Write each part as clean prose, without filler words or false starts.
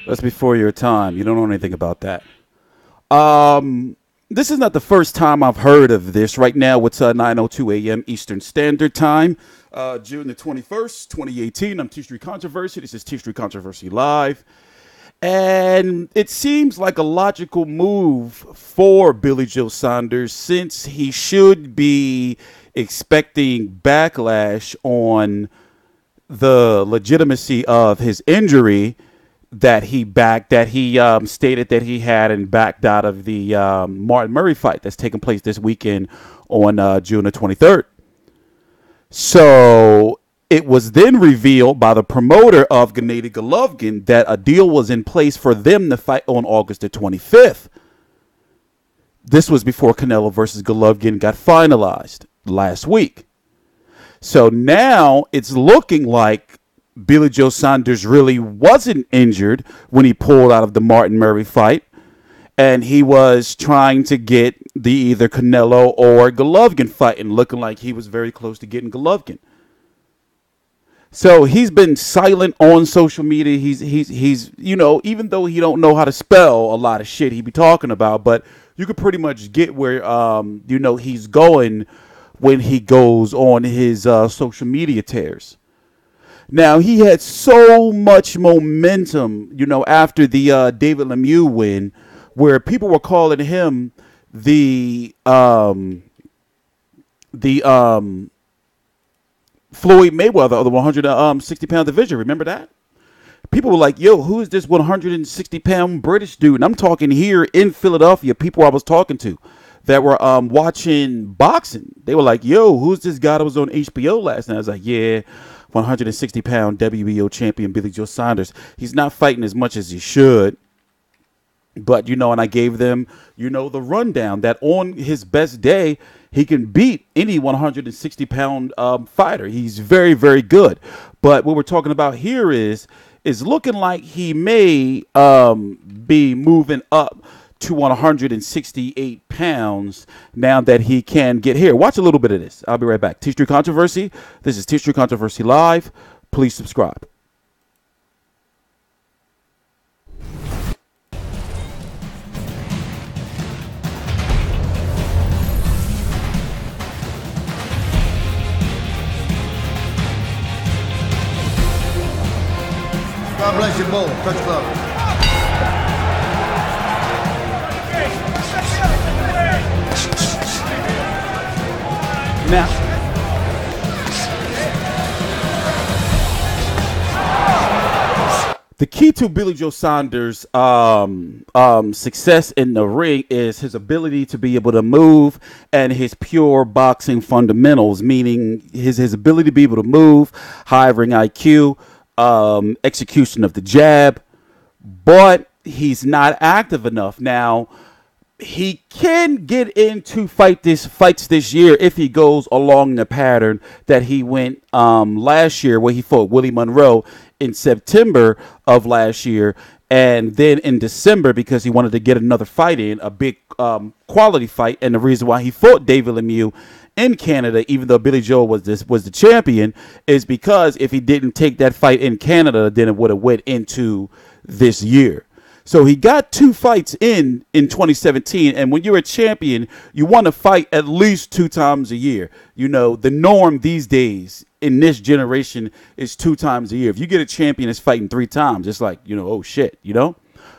That's before your time. You don't know anything about that. This is not the first time I've heard of this. Right now, it's 9:02 a.m. Eastern Standard Time, June the 21st, 2018. I'm TstreeT Controversy. This is TstreeT Controversy Live. And it seems like a logical move for Billy Joe Saunders since he should be expecting backlash on the legitimacy of his injury that he stated that he had and backed out of the Martin Murray fight that's taking place this weekend on June the 23rd. So it was then revealed by the promoter of Gennady Golovkin that a deal was in place for them to fight on August the 25th. This was before CANELO versus Golovkin got finalized last week. So now it's looking like Billy Joe Saunders really wasn't injured when he pulled out of the Martin Murray fight, and he was trying to get the either CANELO or Golovkin fight, and looking like he was very close to getting Golovkin. So he's been silent on social media. He's even though he don't know how to spell a lot of shit he be talking about, but you could pretty much get where he's going when he goes on his social media tears. Now, he had so much momentum, after the David Lemieux win, where people were calling him the Floyd Mayweather of the 160-pound division. Remember that? People were like, yo, who is this 160-pound British dude? And I'm talking here in Philadelphia, people I was talking to that were watching boxing. They were like, yo, who's this guy that was on HBO last night? I was like, yeah, 160-pound WBO champion Billy Joe Saunders. He's not fighting as much as he should. But, and I gave them, the rundown that on his best day, he can beat any 160-pound fighter. He's very, very good. But what we're talking about here is looking like he may be moving up to 168 pounds now that he can get here. Watch a little bit of this. I'll be right back. TstreeT Controversy. This is TstreeT Controversy Live. Please subscribe. God bless you both. Touch glove. Now, the key to Billy Joe Saunders' success in the ring is his ability to be able to move and his pure boxing fundamentals, meaning his ability to be able to move, high ring IQ, execution of the jab, but he's not active enough. Now, he can get into fights this year if he goes along the pattern that he went last year, where he fought Willie Monroe in September of last year, and then in December, because he wanted to get another fight in, a big quality fight. And the reason why he fought David Lemieux in Canada, even though Billy Joe was the champion, is because if he didn't take that fight in Canada, then it would have went into this year. So he got 2 fights in 2017, and when you're a champion, you want to fight at least 2 times a year. The norm these days in this generation is 2 times a year. If you get a champion that's fighting 3 times, it's like, oh shit,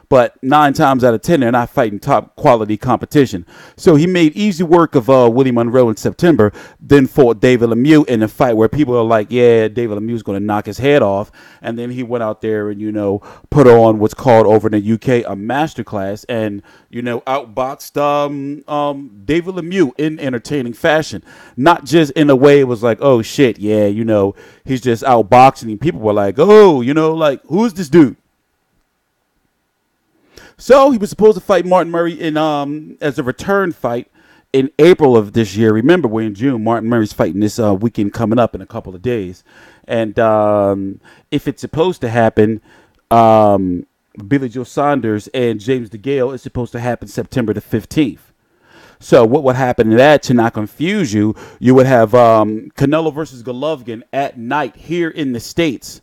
But 9 times out of 10, they're not fighting top quality competition. So he made easy work of Willie Monroe in September, then fought David Lemieux in a fight where people are like, yeah, David Lemieux's going to knock his head off. And then he went out there and, put on what's called over in the UK a masterclass and, outboxed David Lemieux in entertaining fashion. Not just in a way it was like, oh, shit, yeah, he's just outboxing. And people were like, oh, like, who's this dude? So he was supposed to fight Martin Murray in as a return fight in April of this year. Remember, we're in June. Martin Murray's fighting this weekend coming up in a couple of days. And if it's supposed to happen, Billy Joe Saunders and James DeGALE is supposed to happen September the 15th. So what would happen to that, to not confuse you, you would have CANELO versus Golovkin at night here in the States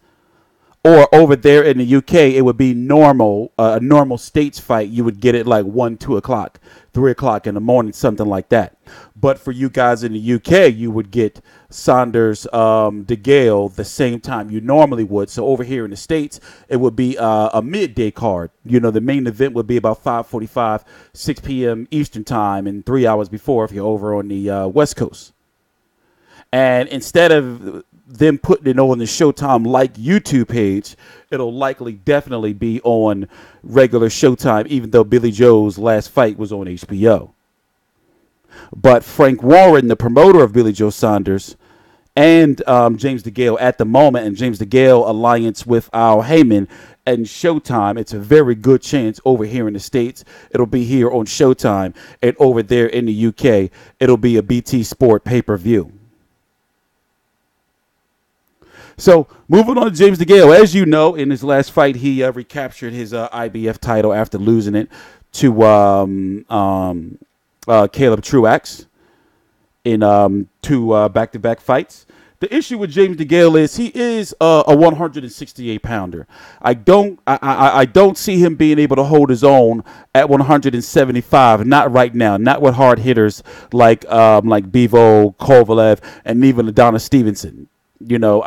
Or over there in the UK, it would be normal, a normal states fight. You would get it like 1, 2 o'clock, 3 o'clock in the morning, something like that. But for you guys in the UK, you would get Saunders, DeGALE the same time you normally would. So over here in the States, it would be a midday card. You know, the main event would be about 5:45, 6 p.m. Eastern time, and 3 hours before if you're over on the West Coast. And instead of them putting it on the Showtime like YouTube page, it'll likely definitely be on regular Showtime, even though Billy Joe's last fight was on HBO. But Frank Warren, the promoter of Billy Joe Saunders, and James DeGALE at the moment, and James DeGALE alliance with Al Heyman and Showtime, it's a very good chance over here in the States, it'll be here on Showtime, and over there in the UK, it'll be a BT Sport pay-per-view. So moving on to James DeGALE, as you know, in his last fight, he recaptured his IBF title after losing it to Caleb Truax in 2 back-to-back fights. The issue with James DeGALE is he is a 168 pounder. I don't see him being able to hold his own at 175. Not right now. Not with hard hitters like Bivol, Kovalev, and even Adonis Stevenson. You know,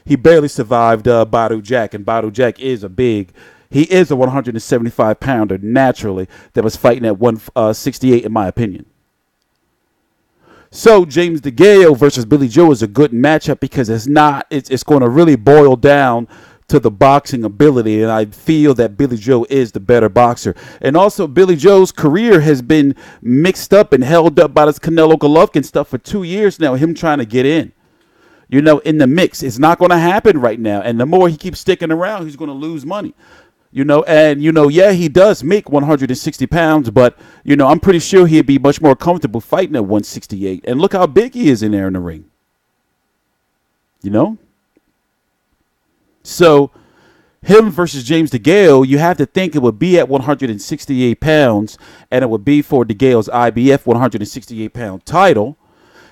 he barely survived Badu Jack, and Badu Jack is he is a 175 pounder naturally that was fighting at 168 in my opinion. So James DeGALE versus Billy Joe is a good matchup because it's going to really boil down to the boxing ability, and I feel that Billy Joe is the better boxer. And also Billy Joe's career has been mixed up and held up by this Canelo Golovkin stuff for 2 years now, him trying to get in. You know, in the mix. It's not going to happen right now. And the more he keeps sticking around, he's going to lose money. You know, and, you know, yeah, he does make 160 pounds, but, you know, I'm pretty sure he'd be much more comfortable fighting at 168. And look how big he is in there in the ring. You know? So, him versus James DeGALE, you have to think it would be at 168 pounds, and it would be for DeGale's IBF 168-pound title.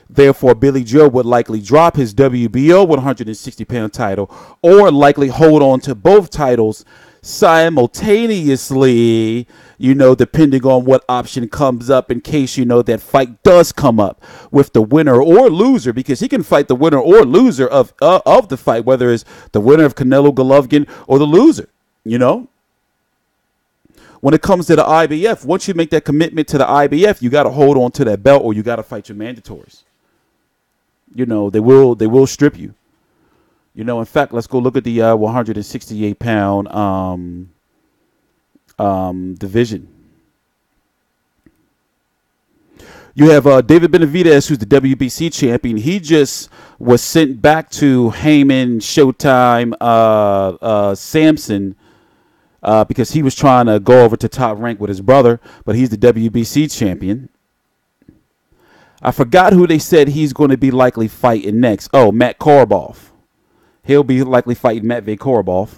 Therefore, Billy Joe would likely drop his WBO 160-pound title or likely hold on to both titles simultaneously, you know, depending on what option comes up in case, you know, that fight does come up with the winner or loser, because he can fight the winner or loser of the fight, whether it's the winner of Canelo Golovkin or the loser, you know. When it comes to the IBF, once you make that commitment to the IBF, you got to hold on to that belt or you got to fight your mandatories. You know, they will strip you. You know, in fact, let's go look at the 168-pound division. You have David Benavidez, who's the WBC champion. He just was sent back to Heyman, Showtime, Samson, because he was trying to go over to Top Rank with his brother, but he's the WBC champion. I forgot who they said he's going to be likely fighting next. Oh, Matt Korobov. He'll be likely fighting Matvey Korobov.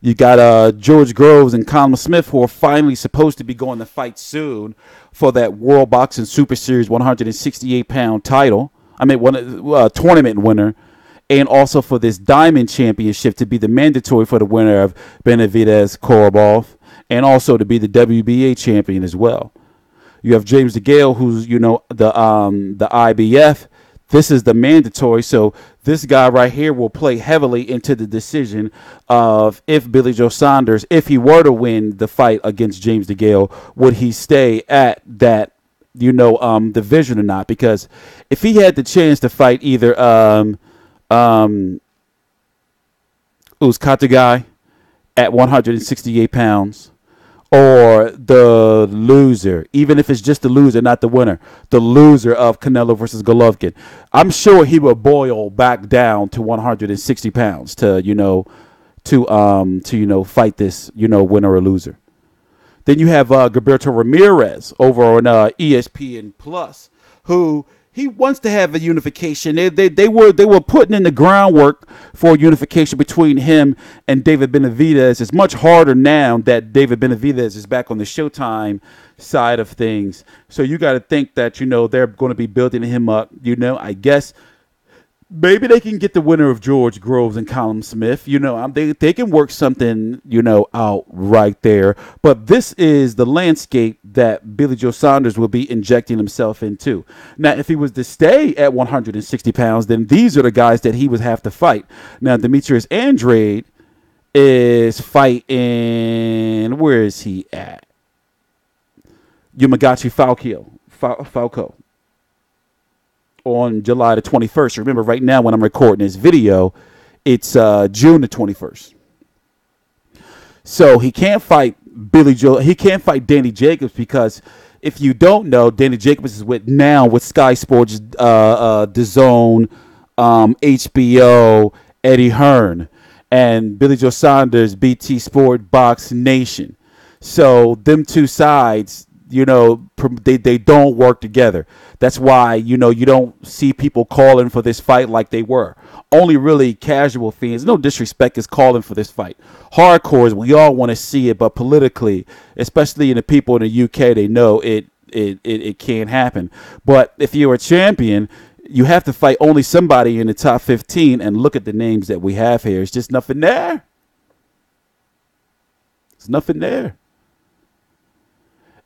You got George Groves and Conor Smith, who are finally supposed to be going to fight soon for that World Boxing Super Series 168-pound title. I mean, tournament winner. And also for this Diamond Championship to be the mandatory for the winner of Benavidez Korobov. And also to be the WBA champion as well. You have James DeGALE, who's, you know, the IBF. This is the mandatory, so this guy right here will play heavily into the decision of if Billy Joe Saunders, if he were to win the fight against James DeGALE, would he stay at that, you know, division or not? Because if he had the chance to fight either Uzkatagai at 168 pounds, or the loser, even if it's just the loser, not the winner, the loser of Canelo versus Golovkin, I'm sure he will boil back down to 160 pounds to fight this, you know, winner or loser. Then you have Gilberto Ramirez over on ESPN Plus, who he wants to have a unification. They were putting in the groundwork for unification between him and David Benavidez. It's much harder now that David Benavidez is back on the Showtime side of things. So you got to think that, you know, they're going to be building him up. You know, I guess Maybe they can get the winner of George Groves and Colin Smith. They can work something, out right there. But this is the landscape that Billy Joe Saunders will be injecting himself into. Now, if he was to stay at 160 pounds, then these are the guys that he would have to fight. Now, Demetrius Andrade is fighting. Where is he at? Yamagata Falco. On July the 21st. Remember, right now when I'm recording this video, it's June the 21st. So he can't fight Billy Joe. He can't fight Danny Jacobs because if you don't know, Danny Jacobs is with Sky Sports, DAZN, HBO, Eddie Hearn, and Billy Joe Saunders, BT Sport, Box Nation. So them two sides, they don't work together. That's why, you don't see people calling for this fight like they were. Only really casual fans, no disrespect, is calling for this fight. Hardcores, we all want to see it, but politically, especially in the people in the UK, they know it can't happen. But if you're a champion, you have to fight only somebody in the top 15, and look at the names that we have here. It's just nothing there. It's nothing there.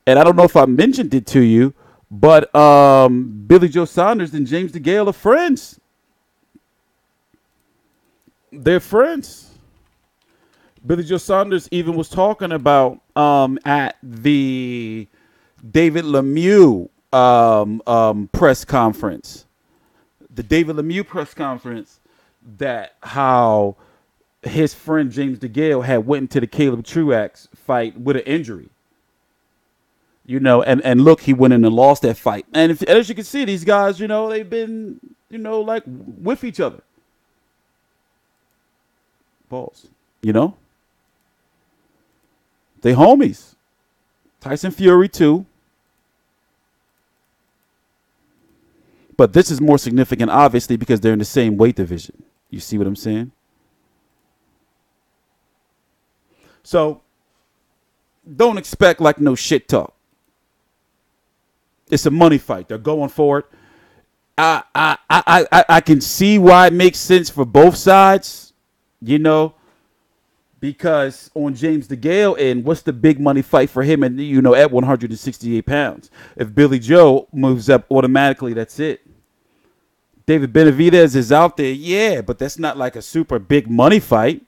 And I don't know if I mentioned it to you, but Billy Joe Saunders and James DeGALE are friends. They're friends. Billy Joe Saunders even was talking about at the David Lemieux press conference. The David Lemieux press conference, that how his friend James DeGALE had went into the Caleb Truax fight with an injury. And look, he went in and lost that fight. And as you can see, these guys, they've been, like with each other. Pause. They homies. Tyson Fury too. But this is more significant, obviously, because they're in the same weight division. You see what I'm saying? So don't expect like no shit talk. It's a money fight. They're going for it. I can see why it makes sense for both sides, because on James DeGALE and what's the big money fight for him, and at 168 pounds. If Billy Joe moves up automatically, that's it. David Benavidez is out there, yeah, but that's not like a super big money fight.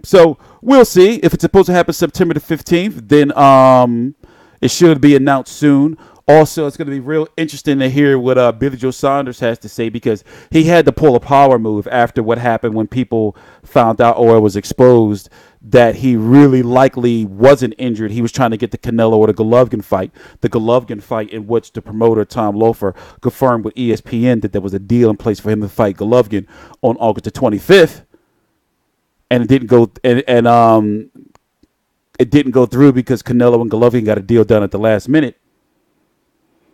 So we'll see. If it's supposed to happen September the 15th, then it should be announced soon. Also, it's going to be real interesting to hear what Billy Joe Saunders has to say, because he had to pull a power move after what happened when people found out, or it was exposed, that he really likely wasn't injured. He was trying to get the Canelo or the Golovkin fight. The Golovkin fight, in which the promoter, Tom Loeffler, confirmed with ESPN that there was a deal in place for him to fight Golovkin on August the 25th. And it didn't go, it didn't go through because Canelo and Golovkin got a deal done at the last minute.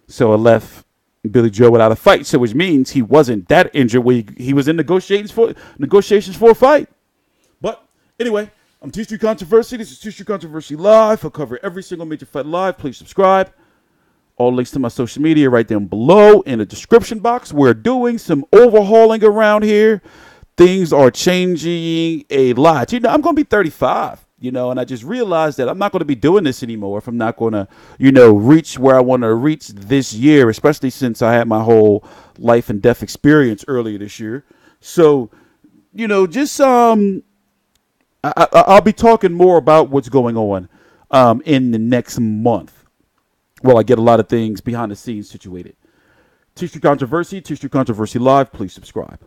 So it left Billy Joe without a fight. So which means he wasn't that injured when he was in negotiations for a fight. But anyway, I'm TstreeT Controversy. This is TstreeT Controversy Live. I'll cover every single major fight live. Please subscribe. All links to my social media right down below in the description box. We're doing some overhauling around here. Things are changing a lot. I'm going to be 35. And I just realized that I'm not going to be doing this anymore if I'm not going to, reach where I want to reach this year, especially since I had my whole life and death experience earlier this year. So, just I'll be talking more about what's going on in the next month. Well, I get a lot of things behind the scenes situated. TstreeT Controversy, TstreeT Controversy Live. Please subscribe.